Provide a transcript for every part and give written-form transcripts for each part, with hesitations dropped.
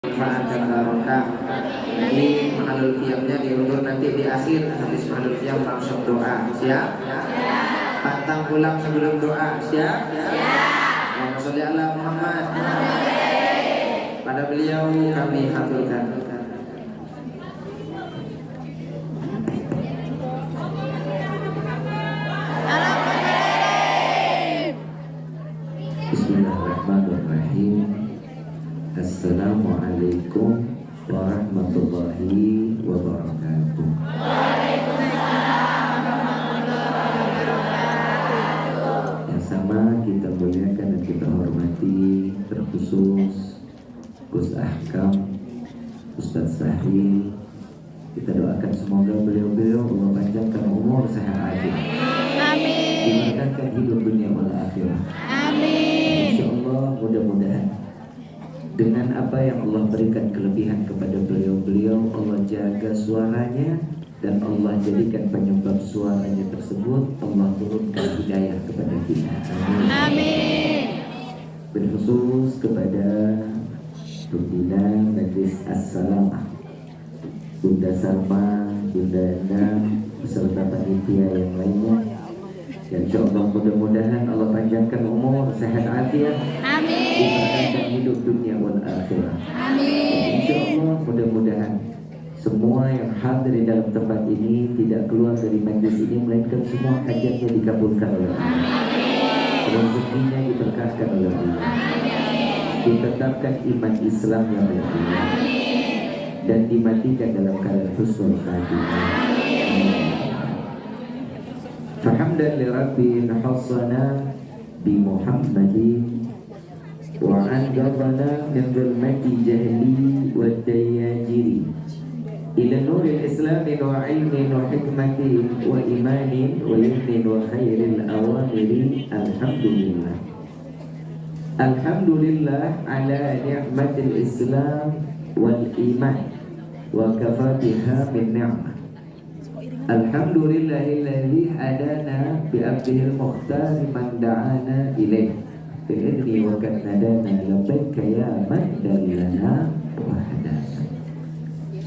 manfaat dan barokah. Jadi mahalul qiyamnya diundur nanti di akhir, habis mahalul qiyam langsung doa. Siap? Pantang pulang sebelum doa. Siap? Allahumma sholli ala Muhammad. Pada beliau kami haturkan. Bismillahirrahmanirrahim. Assalamualaikum warahmatullahi wabarakatuh. Yang sama kita muliakan dan kita hormati, terkhusus Gus Ahkam, Ustadz Sahri. Kita doakan semoga beliau-beliau Allah panjangkan umur sehat aja. Amin. Diberkatkan hidup dunia wal akhirah. Amin. Insyaallah mudah-mudahan dengan apa yang Allah berikan kelebihan kepada beliau-beliau, Allah jaga suaranya dan Allah jadikan penyebab suaranya tersebut Allah turunkan hidayah kepada kita. Amin. Amin. Berkhusus kepada pimpinan Majlis As-Salamah, Bunda Salma, Bunda Endang, beserta panitia yang lainnya. Dan insyaallah mudah-mudahan Allah panjangkan umur, sehat afiat, Amin. diberkatkan hidup dunia wal akhirah. Amin. Insyaallah mudah-mudahan semua yang hadir di dalam tempat ini tidak keluar dari majlis ini melainkan semua hajatnya dikabulkan oleh Allah. Rezekinya diberkahkan oleh Allah. Ditetapkan iman Islam yang mulia dan dimatikan dalam keadaan husnul khatimah. Fahamdan li Rabbil hasana bi Muhammadin wa anqadhana min dhulmati jahli wa dayajiri ila nuril islami wa ilmin wa hikmatin wa imanin wa yumnin wa khairil awamiri. Alhamdulillah. Alhamdulillah ala ni'matil Islam wal iman wa kafatiha min ni'mah. Alhamdulillahilladzi hadana bi abdihil mukhtar man da'ana ilaih bil idni wa kanadana labbaika ya man dallana wa hadana.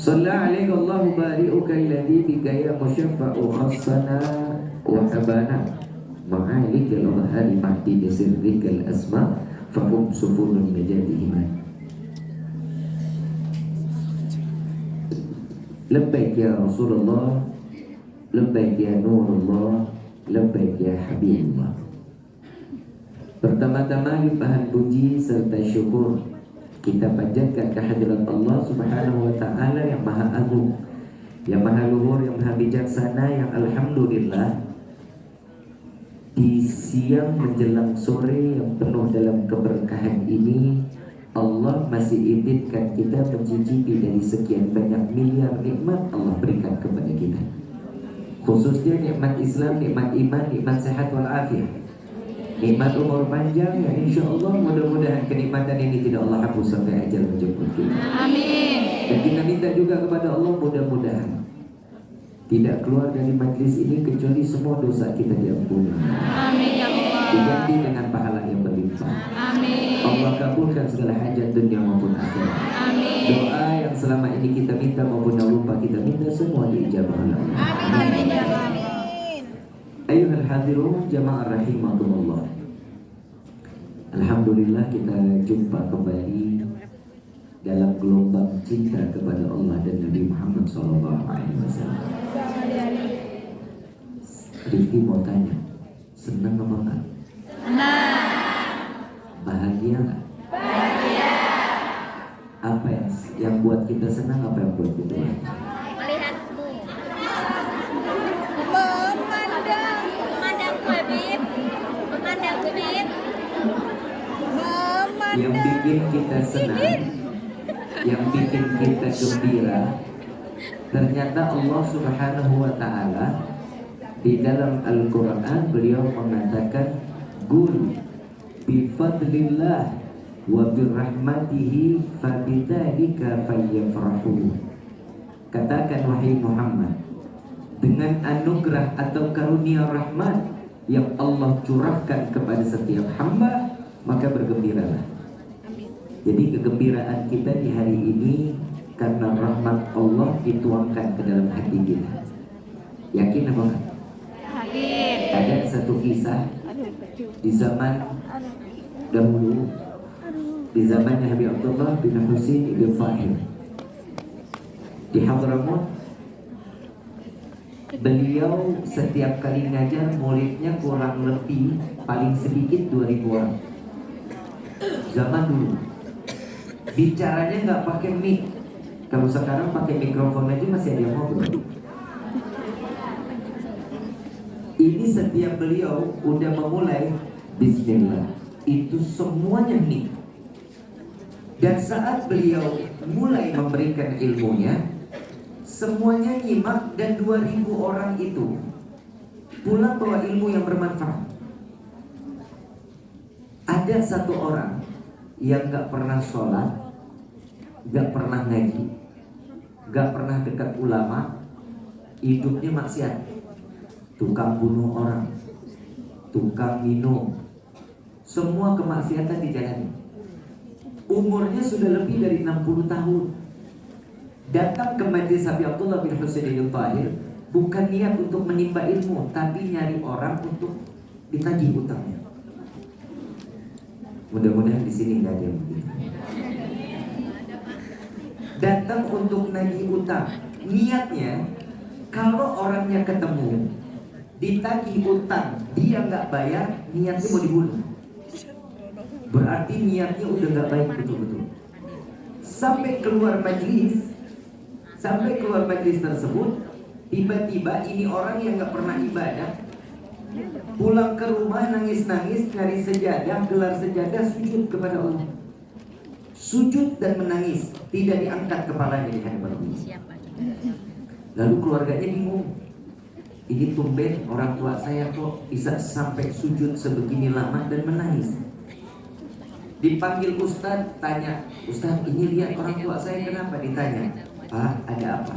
Shalla alaika Allahu bari'uka alladzi bika ya musyaffa'u khassana wa habana ma'alikal ghahari mahdi sirrikal asma fahum sufulun najati iman. Labbaik ya Rasulullah, labbaik ya Nurullah, labbaik ya Habibullah. Pertama-tama limpahan puji serta syukur kita panjatkan kehadirat Allah Subhanahu wa taala yang Maha Agung, yang Maha Luhur, yang Maha Bijaksana, yang alhamdulillah di siang menjelang sore yang penuh dalam keberkahan ini Allah masih izinkan kita mencicipi dari sekian banyak miliar nikmat Allah berikan kepada kita. Khususnya nikmat Islam, nikmat iman, nikmat sehat wal afiat, nikmat umur panjang yang insya Allah mudah-mudahan kenikmatan ini tidak Allah hapus sampai ajal menjemput kita. Amin. Dan kita minta juga kepada Allah mudah-mudahan tidak keluar dari majlis ini kecuali semua dosa kita diampuni. Amin ya Allah. Diganti dengan pahala yang berlimpah. Amin. Allah kabulkan segala hajat dunia maupun akhirat. Amin. Doa yang selama ini kita minta maupun yang lupa kita minta semua diijabah oleh Allah. Amin ya Allah. Ayuhal hadirun jamaah rahimakumullah. Alhamdulillah kita jumpa kembali dalam gelombang cinta kepada Allah dan Nabi Muhammad SAW. Rifki mau tanya, senang apa enggak? Senang. Bahagia enggak? Bahagia. Apa yang buat kita senang, apa yang buat kita bahagia? Melihatmu. Memandang. Memandang Habib. Memandang Habib. Yang bikin kita senang, yang bikin kita gembira, ternyata Allah Subhanahu wa taala di dalam Al-Qur'an beliau mengatakan qul bi fadlillah wa bi rahmatihi fabidzalika falyafrahu. Katakan wahai Muhammad, dengan anugerah atau karunia rahmat yang Allah curahkan kepada setiap hamba, maka bergembiralah. Jadi kegembiraan kita di hari ini karena rahmat Allah dituangkan ke dalam hati kita. Yakin apa enggak? Yakin. Ada satu kisah di zaman dahulu, di zamannya Habib Abdullah bin Husain ibn Fahim di Hadramut. Beliau setiap kali ngajar muridnya kurang lebih paling sedikit 2000 orang. Zaman dulu bicaranya nggak pakai mic. Kalau sekarang pakai mikrofon aja masih ada yang ngobrol. Ini setiap beliau udah memulai Bismillah, itu semuanya mic. Dan saat beliau mulai memberikan ilmunya, semuanya nyimak dan 2000 orang itu pulang bawa ilmu yang bermanfaat. Ada satu orang yang gak pernah sholat, gak pernah ngaji, gak pernah dekat ulama, hidupnya maksiat, tukang bunuh orang, tukang minum, semua kemaksiatan dijalani. Umurnya sudah lebih dari 60 tahun. Datang ke majlis Habib Abdullah bin Husain ibn Tahir bukan niat untuk menimba ilmu, tapi nyari orang untuk ditagih utangnya. Mudah-mudahan di sini nggak ada yang begitu. Datang untuk nagih utang, niatnya kalau orangnya ketemu ditagih utang, dia nggak bayar, niatnya mau dibunuh. Berarti niatnya udah nggak baik betul-betul. Sampai keluar majlis tersebut, tiba-tiba ini orang yang nggak pernah ibadah pulang ke rumah nangis-nangis, cari sejadah, gelar sejadah, sujud kepada Allah, sujud dan menangis, tidak diangkat kepalanya di hadapan Allah. Lalu keluarganya bingung, ini tumben orang tua saya kok bisa sampai sujud sebegini lama dan menangis. Dipanggil Ustadz, tanya, Ustadz ini lihat orang tua saya kenapa? Ditanya, Pak, ada apa?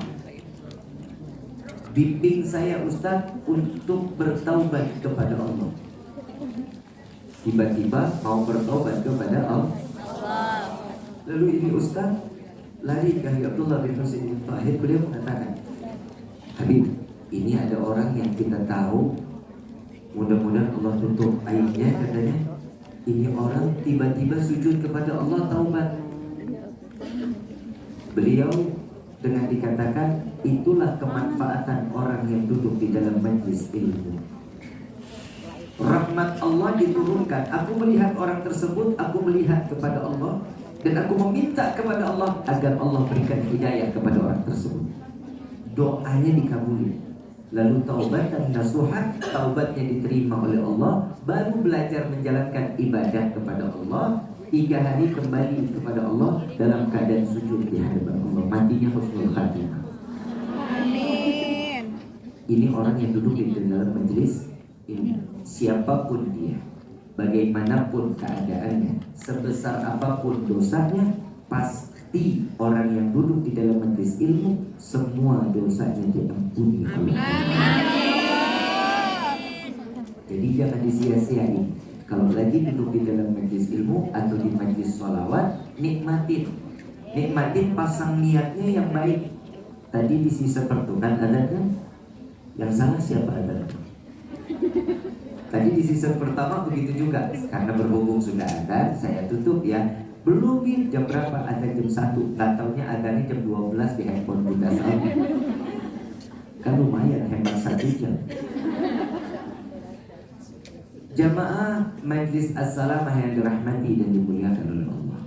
Bimbing saya Ustadz untuk bertaubat kepada Allah. Tiba-tiba mau bertaubat kepada Allah. Lalu ini Ustadz lari ke Habib Abdullah bin Husain ibn Tahir. Beliau mengatakan, Habib, ini ada orang yang kita tahu, mudah-mudahan Allah tutup aibnya, katanya. Ini orang tiba-tiba sujud kepada Allah, taubat. Beliau dengan dikatakan, itulah kemanfaatan orang yang duduk di dalam majlis ilmu. Rahmat Allah diturunkan. Aku melihat orang tersebut, aku melihat kepada Allah, dan aku meminta kepada Allah agar Allah berikan hidayah kepada orang tersebut. Doanya dikabuli. Lalu taubat dan nasuhat, taubatnya diterima oleh Allah, baru belajar menjalankan ibadah kepada Allah. 3 hari kembali kepada Allah dalam keadaan sujud di hadapan Allah. Matinya husnul khatimah. Amin. Ini orang yang duduk di dalam majelis ini. Siapapun dia, bagaimanapun keadaannya, sebesar apapun dosanya, pasti orang yang duduk di dalam majelis ilmu semua dosanya diampuni oleh Allah. Jadi jangan disia-siain. Kalau lagi duduk di dalam majlis ilmu atau di majlis sholawat, nikmatin pasang niatnya yang baik. Tadi di sisa pertengahan ada kan? Yang salah siapa ada? Tadi di sisa pertama begitu juga. Karena berhubung sudah ada, saya tutup ya. Belum jam berapa? Ada jam 1. Gak taunya adanya jam 12 di handphone Bunda Salma. Kan lumayan hemat 1 jam. Jamaah Majlis As-Salamah yang dirahmati dan dimuliakan oleh Allah.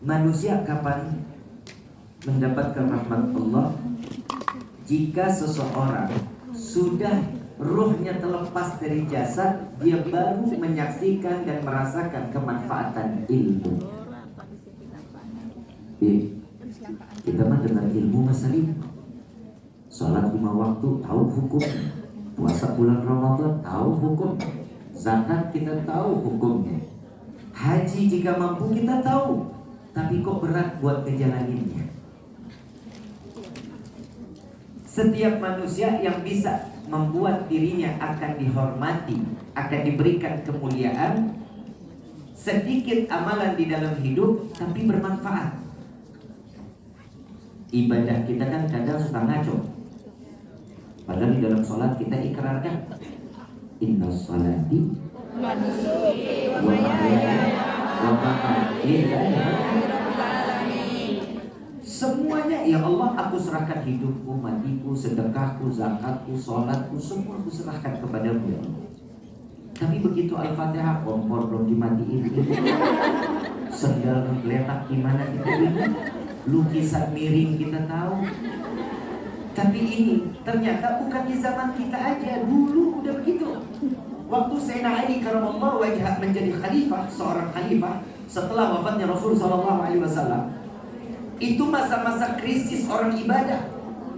Manusia kapan mendapatkan rahmat Allah? Jika seseorang sudah ruhnya terlepas dari jasad, dia baru menyaksikan dan merasakan kemanfaatan ilmu. Kita mah dengan ilmu masalim. Salat 5 waktu tahu hukumnya. Puasa bulan Ramadan tahu hukum, zakat kita tahu hukumnya, haji jika mampu kita tahu, tapi kok berat buat ngejalaninnya. Setiap manusia yang bisa membuat dirinya akan dihormati, akan diberikan kemuliaan, sedikit amalan di dalam hidup tapi bermanfaat. Ibadah kita kan kadang suka ngaco. Padahal di dalam sholat kita ikrarkan inna sholati wa mahyaya wa mamati semuanya ya Allah, aku serahkan hidupku, matiku, sedekahku, zakatku, sholatku, semua aku serahkan kepadamu ya Allah. Tapi begitu Al-Fatihah, kompor belum dimatiin, sendal geletak gimana kita ingat, lukisan miring kita tahu. Tapi ini ternyata bukan di zaman kita aja, dulu udah begitu. Waktu Sayyidina Ali karamallahu wajhah menjadi khalifah, seorang khalifah setelah wafatnya Rasul sallallahu alaihi wasallam, itu masa-masa krisis orang ibadah.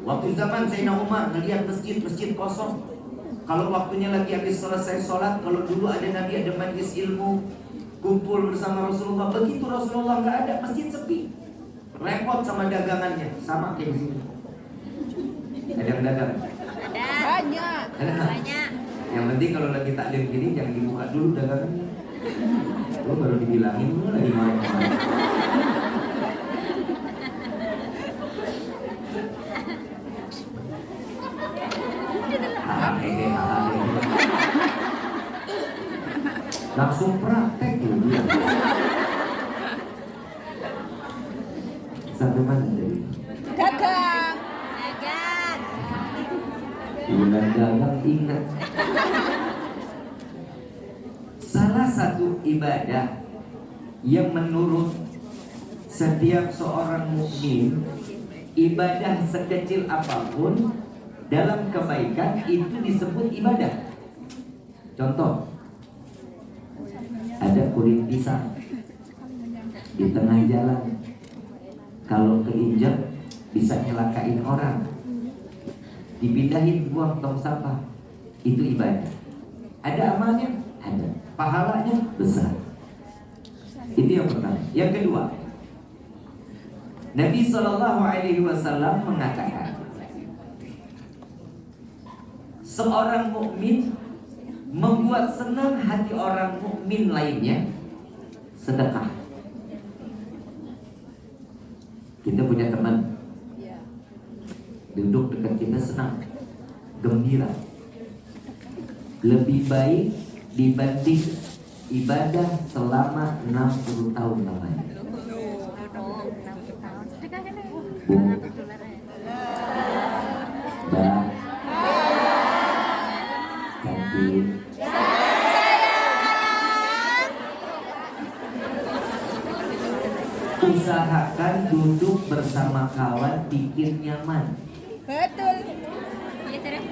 Waktu zaman Sayyidina Umar melihat masjid-masjid kosong. Kalau waktunya lagi habis selesai sholat, kalau dulu ada Nabi, ada majlis ilmu, kumpul bersama Rasulullah. Begitu Rasulullah nggak ada, masjid sepi. Repot sama dagangannya, sama kayak di sini. Ada yang dagang? Ada. Banyak. Ada nggak? Banyak. Yang penting kalau lagi taklim gini jangan dibuka dulu dagangannya. Lo baru dibilangin lo lagi marah-marah. Langsung praktek loh dia. Sampai mana tadi? Dagang. Dagang. Bulan dagang ingat. Salah satu ibadah yang menurut setiap seorang mukmin, ibadah sekecil apapun dalam kebaikan itu disebut ibadah. Contoh, ada kulit pisang di tengah jalan, kalau keinjak bisa nyelakain orang, dipindahin buang tong sampah, itu ibadah. Ada amalnya? Ada. Pahalanya besar. Itu yang pertama. Yang kedua, Nabi SAW mengatakan, seorang mukmin membuat senang hati orang mukmin lainnya sedekah. Kita punya teman duduk dekat kita senang, gembira, lebih baik dibanding ibadah selama 60 tahun lamanya. Bu, Mbak, Kantin, usahakan duduk bersama kawan bikin nyaman. Betul. Iya, terus.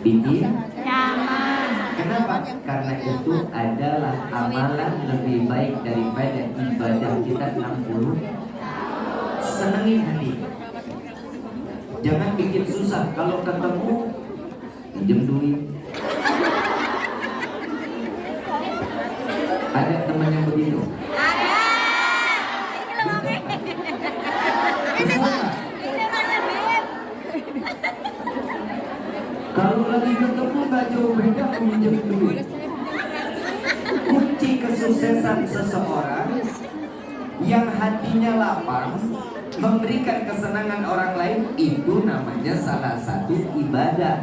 Bikin Nyaman. Kenapa? Karena itu adalah amalan lebih baik daripada ibadah kita 60. Senengin hati. Jangan bikin susah. Kalau ketemu pinjam duit. Ada teman yang begitu. Ada. Ini lembek. Kesel nggak? Ini kan lembek. Kalau lagi ketemu gak jauh beda pinjam duit. Kunci kesuksesan seseorang yang hatinya lapang, memberikan kesenangan orang lain, itu namanya salah satu ibadah.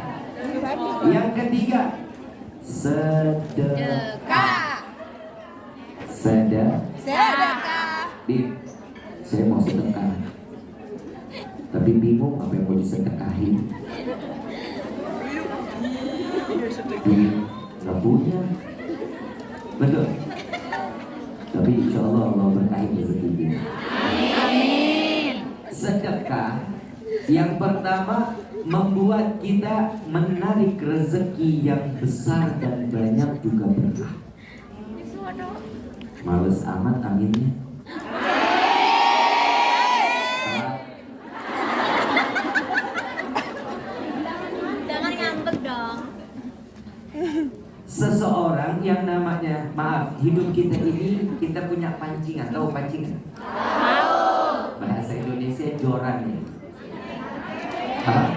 Yang ketiga, sedekah. Sedekah. Saya mau sedekah, tapi bingung apa yang mau disedekahin. Duit nggak punya, betul. Tapi insya Allah Allah berkahin rezeki kita. Sedekah yang pertama membuat kita menarik rezeki yang besar dan banyak juga berkah. Males amat aminnya. Jangan ngambek dong. Seseorang yang namanya, maaf, hidup kita ini kita punya pancingan. Tahu pancingan? Tahu. Bahasa Indonesia joran ya. Apa?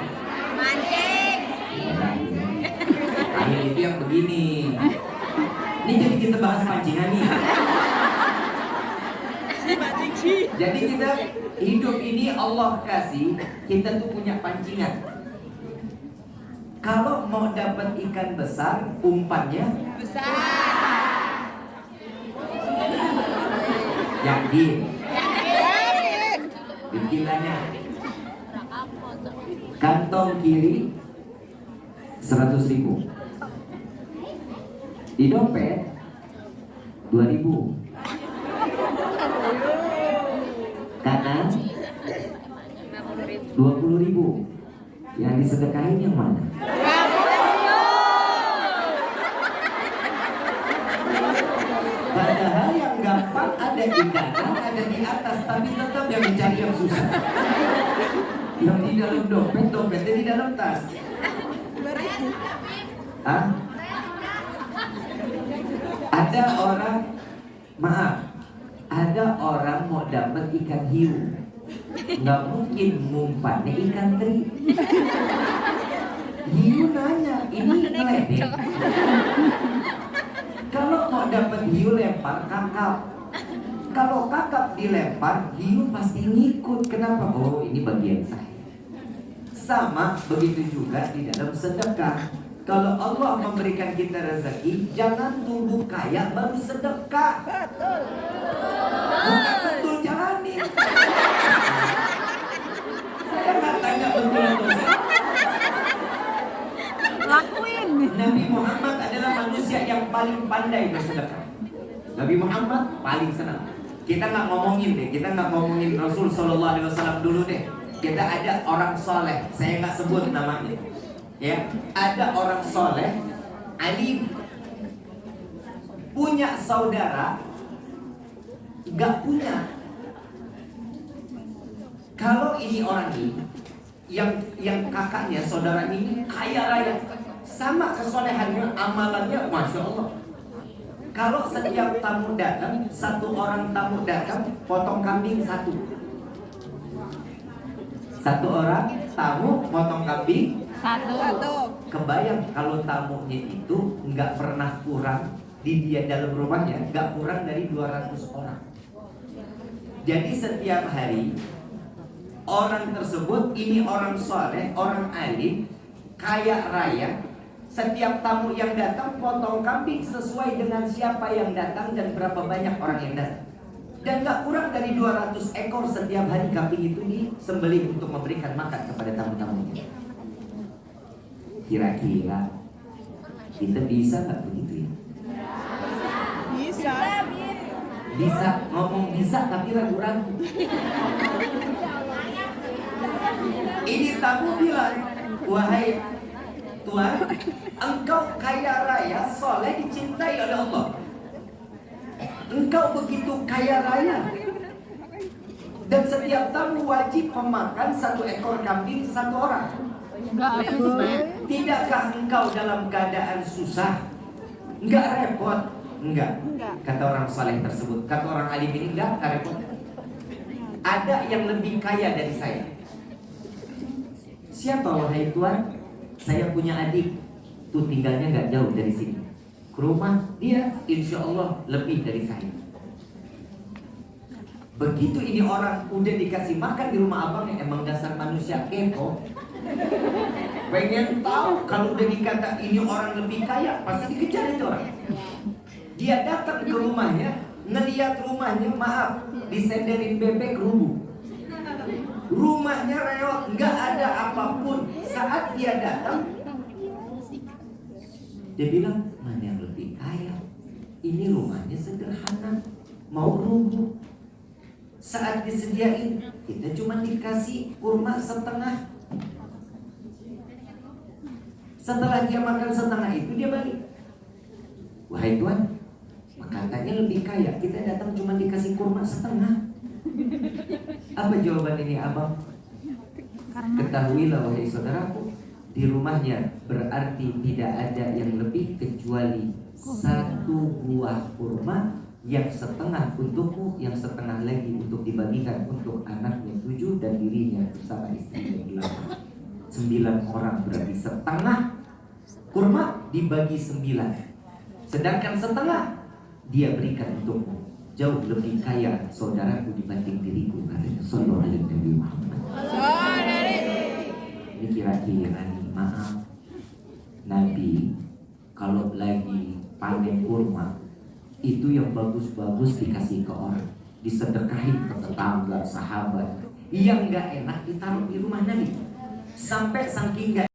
Mancing. Joran ya. Akhir itu yang begini. Ini jadi kita bahas pancingan nih. Jadi kita hidup ini Allah kasih, kita tuh punya pancingan. Kalau mau dapat ikan besar, umpannya yakin. Bikinannya kantong kiri 100.000, di dompet 2.000, kanan 20.000. Yang disedekahin yang mana? Padahal yang gampang ada di kanan, ada di atas, tapi tetap yang mencari yang susah. Yang di dalam dompet, dompetnya di dalam tas. Hah? Ada orang, maaf, ada orang mau dapat ikan hiu, nggak mungkin ngumpannya ikan teri. Hiu nanya, ini ngeledek. Kalau mau dapat hiu lempar kakap. Kalau kakap dilempar, hiu pasti ngikut. Kenapa? Oh, ini bagian saya. Sama begitu juga di dalam sedekah. Kalau Allah memberikan kita rezeki, jangan tunggu kaya baru sedekah. Betul. Bukan betul, jalanin. Saya nggak tanya betul atau salah. Lakuin. Nabi Muhammad adalah manusia yang paling pandai bersedekah. Nabi Muhammad paling senang. Kita nggak ngomongin deh, kita nggak ngomongin Rasul Shallallahu Alaihi Wasallam dulu deh. Kita ada orang soleh, saya nggak sebut namanya. Ya, ada orang soleh, alim, punya saudara, nggak punya. Kalau ini orang ini, yang kakaknya, saudara ini kaya raya, sama kesolehannya, amalannya, masya Allah. Kalau setiap tamu datang, satu orang tamu datang, potong kambing satu. Satu orang tamu potong kambing Satu. Kebayang kalau tamunya itu nggak pernah kurang di dia dalam rumahnya, nggak kurang dari 200 orang. Jadi setiap hari orang tersebut, ini orang soleh, orang alim, kaya raya. Setiap tamu yang datang potong kambing sesuai dengan siapa yang datang dan berapa banyak orang yang datang. Dan gak kurang dari 200 ekor setiap hari kambing itu disembelih untuk memberikan makan kepada tamu-tamunya. Kira-kira kita bisa gak begitu ya? Bisa. Bisa, ngomong bisa tapi ragu-ragu. Ini tamu bilang, wahai Tuhan, engkau kaya raya, soleh, dicintai oleh Allah. Engkau begitu kaya raya, dan setiap tamu wajib memakan 1 ekor kambing 1 orang. Tidakkah engkau dalam keadaan susah? Enggak repot? Enggak. Kata orang saleh tersebut, kata orang alim ini, enggak repot. Ada yang lebih kaya dari saya. Siapa wahai Tuhan? Saya punya adik, tuh tinggalnya enggak jauh dari sini. Ke rumah dia insya Allah lebih dari saya. Begitu ini orang udah dikasih makan di rumah abangnya, emang dasar manusia kepo. Pengen tahu, kalau udah dikata ini orang lebih kaya, pasti dikejar itu orang. Dia datang ke rumahnya, ngeliat rumahnya, maaf, disenderin bebek rubuh. Rumahnya reot, nggak ada apapun. Saat dia datang, dia bilang, mana yang lebih kaya? Ini rumahnya sederhana, mau rubuh. Saat disediain, kita cuma dikasih kurma setengah. Setelah dia makan setengah itu, dia balik. Wahai Tuhan, katanya lebih kaya, kita datang cuma dikasih kurma setengah. Apa jawaban ini abang? Ketahuilah wahai saudaraku, di rumahnya berarti tidak ada yang lebih kecuali 1 buah kurma, yang setengah untukmu, yang setengah lagi untuk dibagikan untuk anaknya 7 dan dirinya bersama istrinya 8. 9 orang berarti setengah kurma dibagi 9, sedangkan setengah dia berikan untukmu. jauh lebih kaya saudaraku dibanding diriku, katanya. Sallallahu alaihi Nabi Muhammad. Ini kira-kira nih, maaf, Nabi kalau lagi panen kurma itu yang bagus-bagus dikasih ke orang, disedekahin ke tetangga, sahabat. Yang nggak enak ditaruh di rumah Nabi, sampai saking nggak